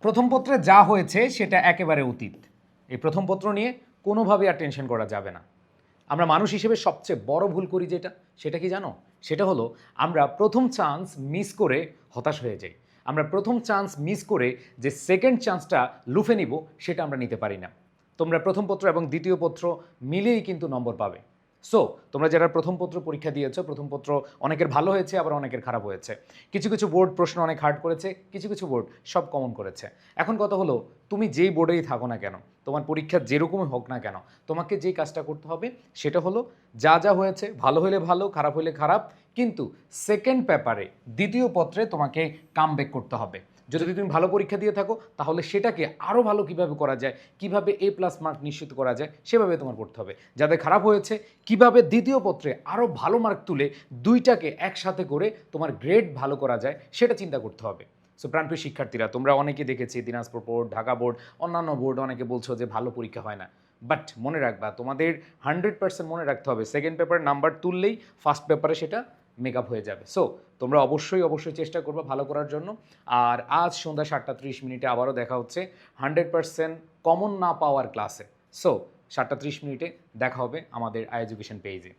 প্রথম পত্রে যা হয়েছে সেটা একেবারে অতীত। এই প্রথম পত্র নিয়ে কোনোভাবে আর টেনশন করা যাবে না। আমরা মানুষ হিসেবে সবচেয়ে বড় ভুল করি সেটা কি জানো? সেটা হলো আমরা প্রথম চান্স মিস করে হতাশ হয়ে যাই। আমরা প্রথম চান্স মিস করে যে সেকেন্ড চান্সটা লুফে নিব সেটা আমরা নিতে পারি না। তোমরা প্রথম পত্র এবং দ্বিতীয় পত্র মিলেই কিন্তু নম্বর পাবে। সো তোমরা যারা প্রথম পত্র পরীক্ষা দিয়েছো, প্রথম পত্র অনেকের ভালো হয়েছে, আবার অনেকের খারাপ হয়েছে। কিছু কিছু বোর্ড প্রশ্ন অনেক হার্ড করেছে, কিছু কিছু বোর্ড সব কমন করেছে। এখন কথা হলো, তুমি যেই বোর্ডেই থাকো না কেন, তোমার পরীক্ষা যেরকমই হোক না কেন, তোমাকে যেই কাজটা করতে হবে সেটা হলো যা যা হয়েছে, ভালো হলে ভালো, খারাপ হলে খারাপ, কিন্তু সেকেন্ড পেপারে দ্বিতীয় পত্রে তোমাকে কামব্যাক করতে হবে। যদি তুমি ভালো পরীক্ষা দিয়ে থাকো তাহলে সেটাকে আরও ভালো কিভাবে করা যায়, কিভাবে A+ মার্ক নিশ্চিত করা যায় সেভাবে তোমার করতে হবে। যাদের খারাপ হয়েছে কিভাবে দ্বিতীয় পত্রে আরও ভালো মার্ক তুলে দুইটাকে একসাথে করে তোমার গ্রেড ভালো করা যায় সেটা চিন্তা করতে হবে। সো প্রাণপ্রিয় শিক্ষার্থীরা, তোমরা অনেকে দেখেছি দিনাজপুর বোর্ড, ঢাকা বোর্ড, অন্যান্য বোর্ড অনেকে বলছো যে ভালো পরীক্ষা হয় না। বাট মনে রাখবা, তোমাদের 100% মনে রাখতে হবে সেকেন্ড পেপারের নাম্বার তুললেই ফার্স্ট পেপারে সেটা মেকআপ হয়ে যাবে। সো তোমরা অবশ্যই চেষ্টা করবে ভালো করার জন্য। আর আজ সন্ধ্যা 7:30 আবারও দেখা হচ্ছে 100% কমন না পাওয়ার ক্লাসে। সো 7:30 দেখা হবে আমাদের আই এডুকেশন পেজে।